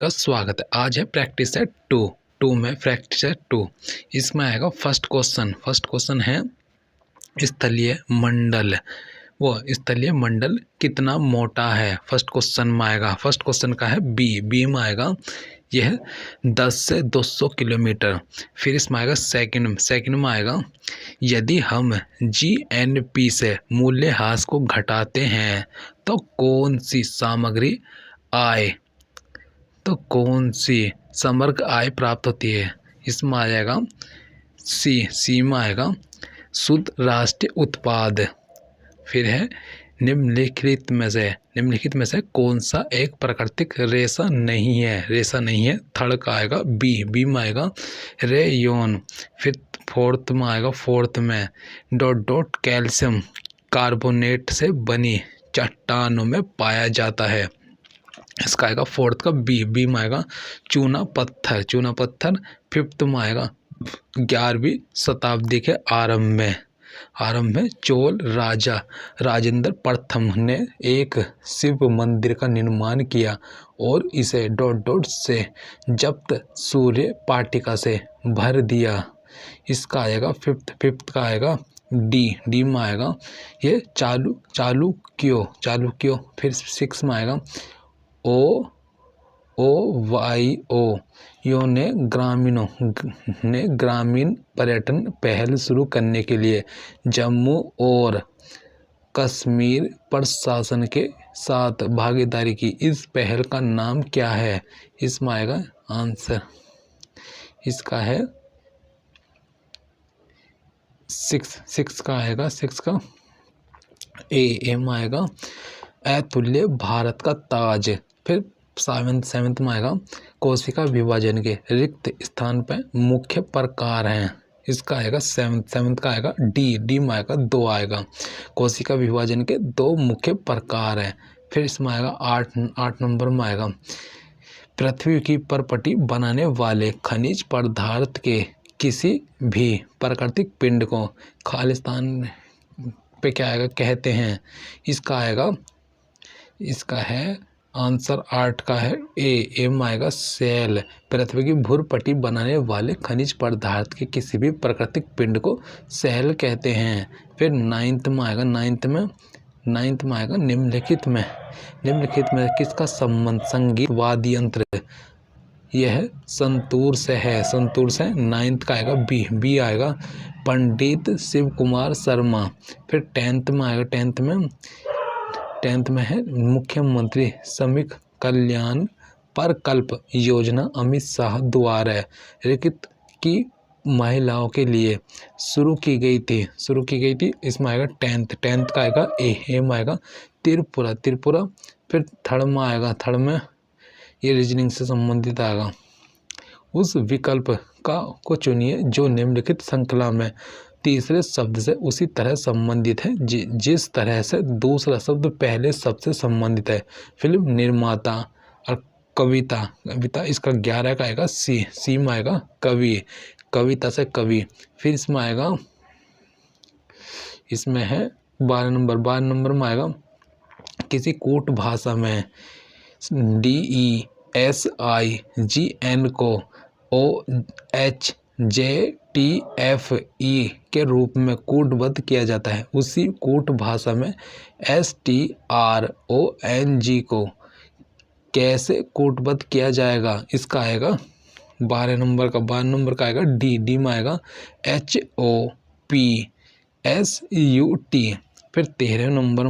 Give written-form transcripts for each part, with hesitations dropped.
का स्वागत है। आज है प्रैक्टिस सेट टू में प्रैक्टिस सेट टू। इसमें आएगा फर्स्ट क्वेश्चन है स्थलीय मंडल। वो स्थलीय मंडल कितना मोटा है, फर्स्ट क्वेश्चन में आएगा। फर्स्ट क्वेश्चन का है बी में आएगा यह 10 से 200 किलोमीटर। फिर इसमें आएगा सेकंड में आएगा यदि हम GNP से मूल्यह्रास को घटाते हैं तो कौन सी सामग्री आय तो कौन सी समग्र आय प्राप्त होती है। इसमें आ जाएगा सी में आएगा शुद्ध राष्ट्रीय उत्पाद। फिर है निम्नलिखित में से कौन सा एक प्राकृतिक रेशा नहीं है। थर्ड का आएगा बी में आएगा रेयोन। फिर फोर्थ में डॉट कैल्शियम कार्बोनेट से बनी चट्टानों में पाया जाता है। इसका आएगा फोर्थ का बी में आएगा चूना पत्थर। फिफ्थ में आएगा 11वीं शताब्दी के आरंभ में चोल राजा राजेंद्र प्रथम ने एक शिव मंदिर का निर्माण किया और इसे डॉट से जब्त सूर्य पाटिका से भर दिया। इसका आएगा फिफ्थ का आएगा डी में आएगा ये चालुक्यों। फिर सिक्स में आएगा OYO यो ने ग्रामीण पर्यटन पहल शुरू करने के लिए जम्मू और कश्मीर प्रशासन के साथ भागीदारी की। इस पहल का नाम क्या है। इसमें आएगा आंसर इसका है सिक्स का ए में आएगा अतुल्य भारत का ताज। फिर सेवंथ में आएगा कोशिका विभाजन के रिक्त स्थान पर मुख्य प्रकार हैं। इसका आएगा सेवंथ का आएगा डी में आएगा दो आएगा कोशिका विभाजन के दो मुख्य प्रकार हैं। फिर इसमें आएगा आठ नंबर में आएगा पृथ्वी की परपटी बनाने वाले खनिज पदार्थ के किसी भी प्राकृतिक पिंड को खालिस्तान पे क्या आएगा कहते हैं। इसका है आंसर 8 का है ए में आएगा सेल। पृथ्वी की भूरपट्टी बनाने वाले खनिज पदार्थ के किसी भी प्राकृतिक पिंड को सेल कहते हैं। फिर नाइन्थ में आएगा निम्नलिखित में किसका संबंध संगीत वाद्य यंत्र यह संतूर से नाइन्थ का आएगा बी आएगा पंडित शिव कुमार शर्मा। फिर टेंथ में है मुख्यमंत्री श्रमिक कल्याण प्रकल्प योजना अमित शाह द्वारा रिक्त की महिलाओं के लिए शुरू की गई थी। इसमें आएगा टेंथ का आएगा ए में आएगा त्रिपुरा। फिर थर्ड में ये रीजनिंग से संबंधित आएगा उस विकल्प को चुनिए जो निम्नलिखित श्रृंखला में तीसरे शब्द से उसी तरह संबंधित है जिस तरह से दूसरा शब्द पहले शब्द से संबंधित है। फिल्म निर्माता और कविता इसका 11 का आएगा सी में आएगा कविता से कवि। फिर इसमें है 12 नंबर में आएगा किसी कूट भाषा में DESIGN को OHJTFE के रूप में कूटबद्ध किया जाता है। उसी कूट भाषा में STRONG को कैसे कूटबद्ध किया जाएगा। इसका आएगा 12 नंबर का आएगा डी में आएगा HOPSUT। फिर 13 नंबर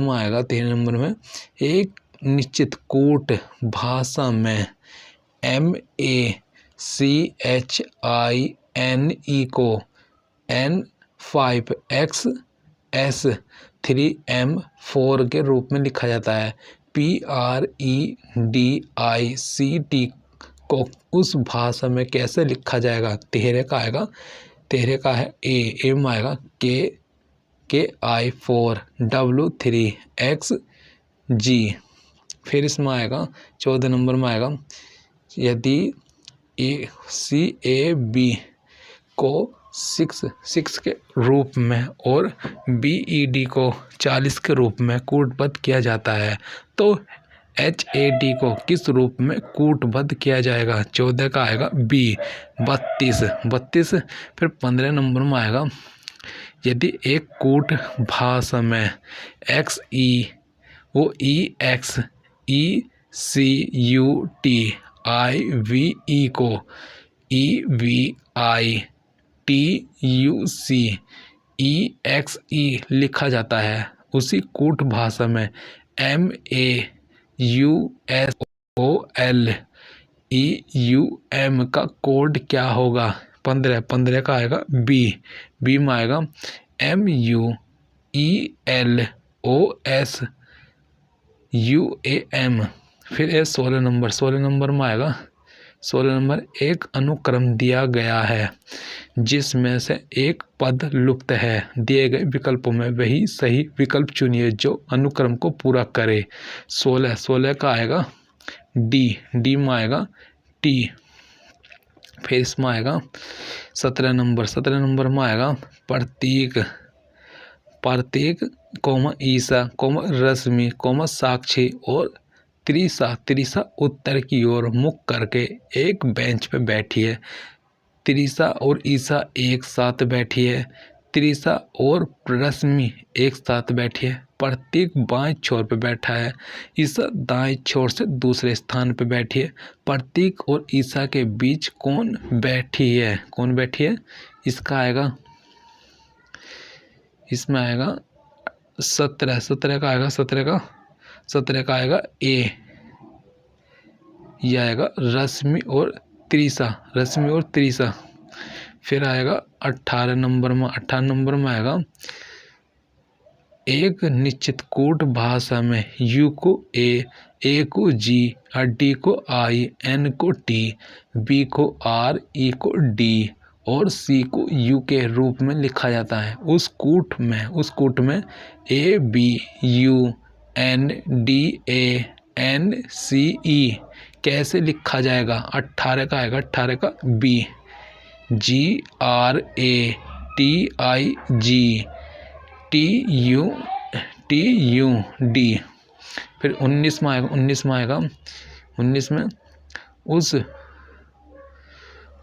में एक निश्चित कूट भाषा में MACHINE को N5XS3M4 के रूप में लिखा जाता है। PREDICT को उस भाषा में कैसे लिखा जाएगा। 13 का है ए में आएगा KI4W3XG। फिर इसमें आएगा 14 नंबर में आएगा यदि CAB को 6 के रूप में और BED को 40 के रूप में कूटबद्ध किया जाता है तो HAD को किस रूप में कूटबद्ध किया जाएगा? 14 का आएगा B 32। फिर 15 नंबर में आएगा यदि एक कूट भाषा में EXE को EVITUCEXE लिखा जाता है, उसी कूट भाषा में MAUSOLEUM का कोड क्या होगा? 15 का आएगा बी में आएगा MUELOSUAM। फिर 16 नंबर में आएगा 16 नंबर एक अनुक्रम दिया गया है जिसमें से एक पद लुप्त है, दिए गए विकल्पों में वही सही विकल्प चुनिए जो अनुक्रम को पूरा करे। 16 का आएगा डी में आएगा T। फिर इसमें आएगा 17 नंबर में आएगा प्रतीक कोमा ईसा कोमा रश्मि कोमा साक्षी और त्रिशा उत्तर की ओर मुख करके एक बेंच पे बैठी है। त्रिशा और ईसा एक साथ बैठी है। त्रिशा और रश्मि एक साथ बैठी है। प्रतीक बाएं छोर पे बैठा है। ईसा दाएं छोर से दूसरे स्थान पे बैठी है। प्रतीक और ईसा के बीच कौन बैठी है? इसका आएगा, इसमें आएगा 17 का आएगा 17 का आएगा ए। यह आएगा रश्मि और त्रिशा। फिर आएगा 18 नंबर में आएगा एक निश्चित कूट भाषा में यू को ए को जी, डी को आई, एन को टी, बी को आर, ई को डी और सी को यू के रूप में लिखा जाता है। उस कूट में A B U N D A N C E कैसे लिखा जाएगा? 18 का आएगा 18 का बी GRATIG TUD। फिर 19 में आएगा 19 में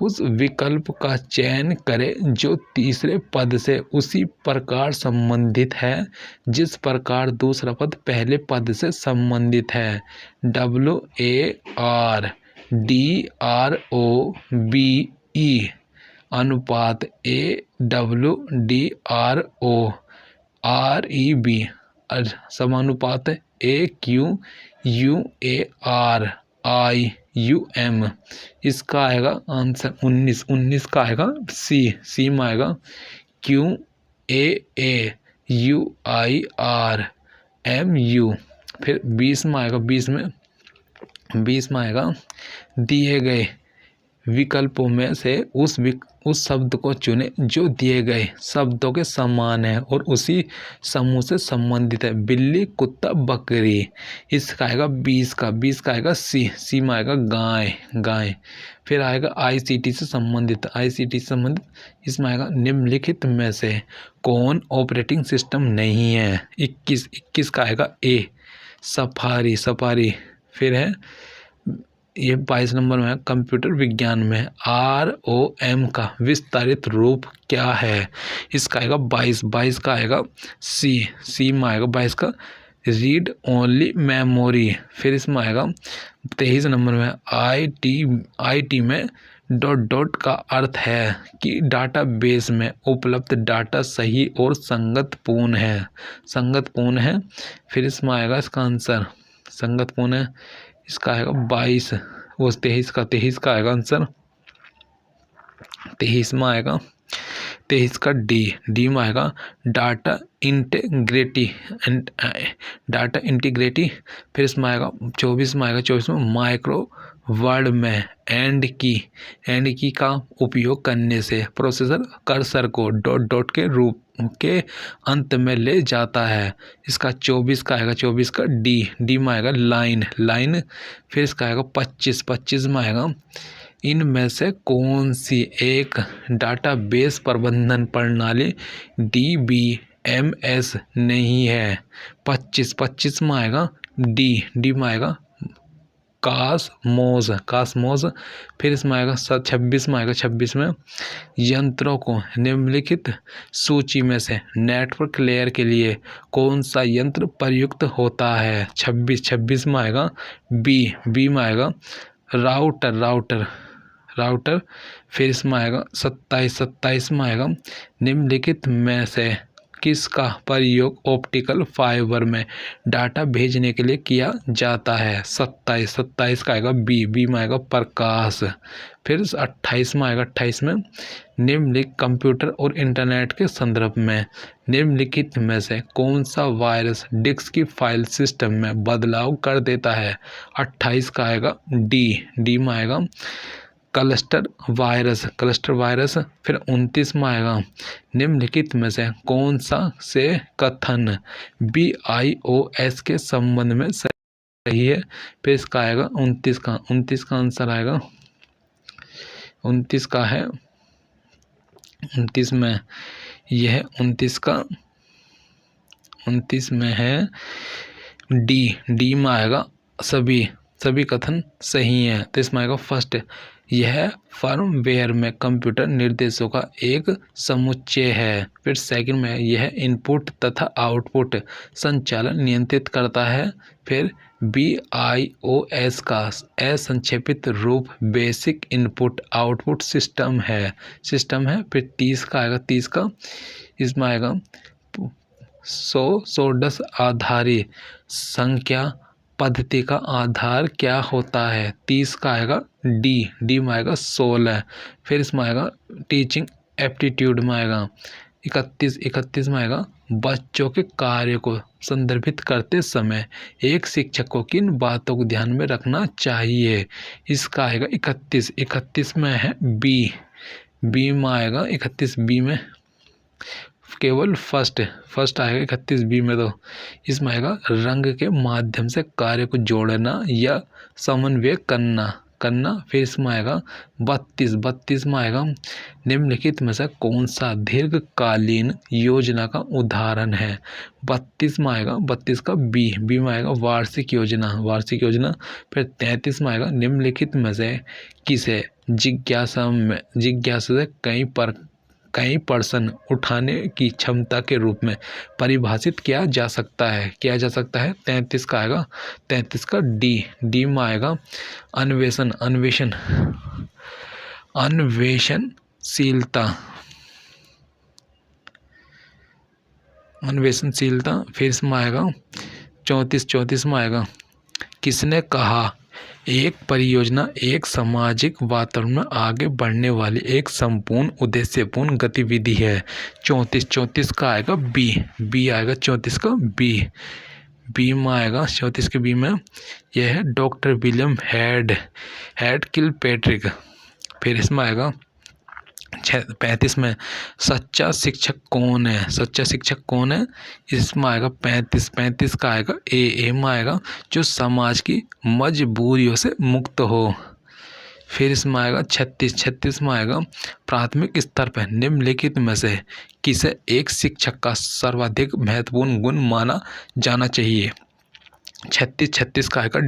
उस विकल्प का चयन करें जो तीसरे पद से उसी प्रकार संबंधित है जिस प्रकार दूसरा पद पहले पद से संबंधित है। WARDROBE अनुपात AWDROREB समानुपात AQUARIUM। इसका आएगा आंसर 19 का आएगा सी में आएगा QAAUIRMU। फिर 20 में आएगा दिए गए विकल्पों में से उस शब्द को चुने जो दिए गए शब्दों के समान है और उसी समूह से संबंधित है। बिल्ली, कुत्ता, बकरी। इसका आएगा 20 का आएगा सी में आएगा गाय। फिर आएगा ICT से संबंधित इसमें आएगा निम्नलिखित में से कौन ऑपरेटिंग सिस्टम नहीं है? 21 का आएगा ए सफारी। फिर है ये 22 नंबर में कंप्यूटर विज्ञान में ROM का विस्तारित रूप क्या है? इसका आएगा 22 का आएगा सी में आएगा 22 का रीड ओनली मेमोरी। फिर इसमें आएगा 23 नंबर में IT में डॉट का अर्थ है कि डाटाबेस में उपलब्ध डाटा सही और संगतपूर्ण है। फिर इसमें आएगा इसका आंसर संगतपूर्ण है। इसका आएगा 22 वो 23 का आएगा आंसर 23 में आएगा 23 का डी में आएगा डाटा इंटीग्रिटी। फिर इसमें आएगा 24 में माइक्रो वर्ड में एंड की का उपयोग करने से प्रोसेसर कर्सर को डॉट के रूप के अंत में ले जाता है। इसका 24 का आएगा डी में आएगा लाइन। फिर इसका आएगा 25 में आएगा इनमें से कौन सी एक डाटाबेस प्रबंधन प्रणाली DBMS नहीं है? 25 में आएगा डी में आएगा कास्मोस कास्मोस। फिर इसमें आएगा 26 में आएगा 26 में यंत्रों को निम्नलिखित सूची में से नेटवर्क लेयर के लिए कौन सा यंत्र प्रयुक्त होता है। 26 में आएगा बी में आएगा राउटर। फिर इसमें आएगा 27 में आएगा निम्नलिखित में से किसका प्रयोग ऑप्टिकल फाइबर में डाटा भेजने के लिए किया जाता है। 27 का आएगा बी में आएगा प्रकाश। फिर 28 में आएगा 28 में निम्नलिखित कंप्यूटर और इंटरनेट के संदर्भ में निम्नलिखित में से कौन सा वायरस डिस्क की फाइल सिस्टम में बदलाव कर देता है। 28 का आएगा डी में आएगा क्लस्टर वायरस। फिर 29 में आएगा निम्नलिखित में से कौन सा से कथन BIOS के संबंध में सही है। फिर इसका आएगा 29 का आंसर आएगा 29 का है 29 में यह 29 में है डी में आएगा सभी कथन सही हैं। तो इसमें आएगा फर्स्ट, यह फर्मवेयर में कंप्यूटर निर्देशों का एक समुच्चय है। फिर सेकंड में यह इनपुट तथा आउटपुट संचालन नियंत्रित करता है। फिर BIOS का असंक्षेपित रूप बेसिक इनपुट आउटपुट सिस्टम है। फिर 30 का आएगा इसमें आएगा सोडस आधारित संख्या पद्धति का आधार क्या होता है। 30 का आएगा डी में आएगा 16। फिर इसमें आएगा टीचिंग एप्टीट्यूड में आएगा 31 में आएगा बच्चों के कार्य को संदर्भित करते समय एक शिक्षक को किन बातों को ध्यान में रखना चाहिए। इसका आएगा 31 में है बी में आएगा 31 बी में केवल फर्स्ट आएगा 31 बी में। तो इसमें आएगा रंग के माध्यम से कार्य को जोड़ना या समन्वय करना। फिर इसमें आएगा 32 में आएगा निम्नलिखित में से कौन सा दीर्घकालीन योजना का उदाहरण है। 32 में आएगा 32 का बी में आएगा वार्षिक योजना। फिर 33 में आएगा निम्नलिखित में से किसे जिज्ञासा से कई प्रश्न उठाने की क्षमता के रूप में परिभाषित किया जा सकता है। 33 का आएगा 33 का डी में आएगा अन्वेषणशीलता। फिर इसमें आएगा 34 में आएगा किसने कहा एक परियोजना एक सामाजिक वातावरण में आगे बढ़ने वाली एक संपूर्ण उद्देश्यपूर्ण गतिविधि है। 34 का आएगा बी आएगा 34 का बी में आएगा 34 के बी में यह है डॉक्टर विलियम हेड किलपैट्रिक। फिर इसमें आएगा 35 में सच्चा शिक्षक कौन है। इसमें आएगा 35 का आएगा ए में आएगा जो समाज की मजबूरियों से मुक्त हो। फिर इसमें आएगा 36 में आएगा प्राथमिक स्तर पर निम्नलिखित में से किसे एक शिक्षक का सर्वाधिक महत्वपूर्ण गुण माना जाना चाहिए। 36 का आएगा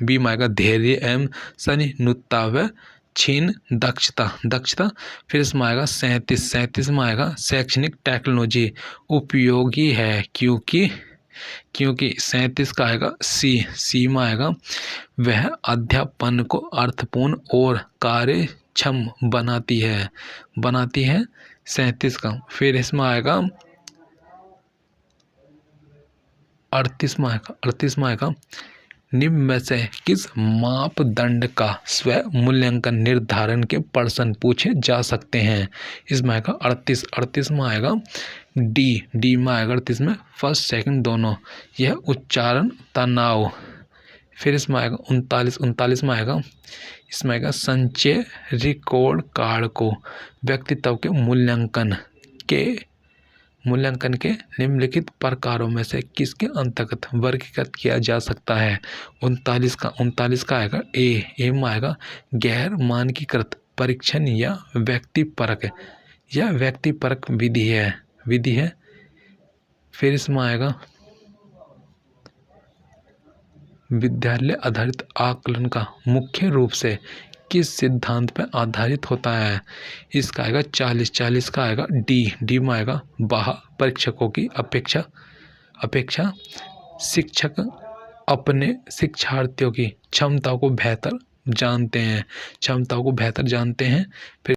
बी में आएगा धैर्य एवं सहिष्णुता व क्षीण दक्षता। फिर इसमें आएगा 37 में आएगा शैक्षणिक टेक्नोलॉजी उपयोगी है क्योंकि 37 का आएगा सी में आएगा वह अध्यापन को अर्थपूर्ण और कार्यक्षम बनाती है 37 का। फिर इसमें आएगा 38 में आएगा निम्न में से किस मापदंड का स्व मूल्यांकन निर्धारण के प्रश्न पूछे जा सकते हैं। इसमें आएगा 38 में आएगा डी में आएगा 38 में फर्स्ट सेकंड दोनों यह उच्चारण तनाव। फिर इसमें आएगा 39 में आएगा इसमें आएगा संचय रिकॉर्ड कार्ड को व्यक्तित्व के मूल्यांकन के निम्नलिखित प्रकारों में से किसके अंतर्गत वर्गीकृत किया जा सकता है। 39 का आएगा ए में आएगा गैर मानकीकृत परीक्षण या व्यक्तिपरक विधि है। फिर इसमें आएगा विद्यालय आधारित आकलन का मुख्य रूप से किस सिद्धांत पर आधारित होता है? इसका आएगा 40 का आएगा डी में आएगा परीक्षकों की अपेक्षा शिक्षक अपने शिक्षार्थियों की क्षमताओं को बेहतर जानते हैं। फिर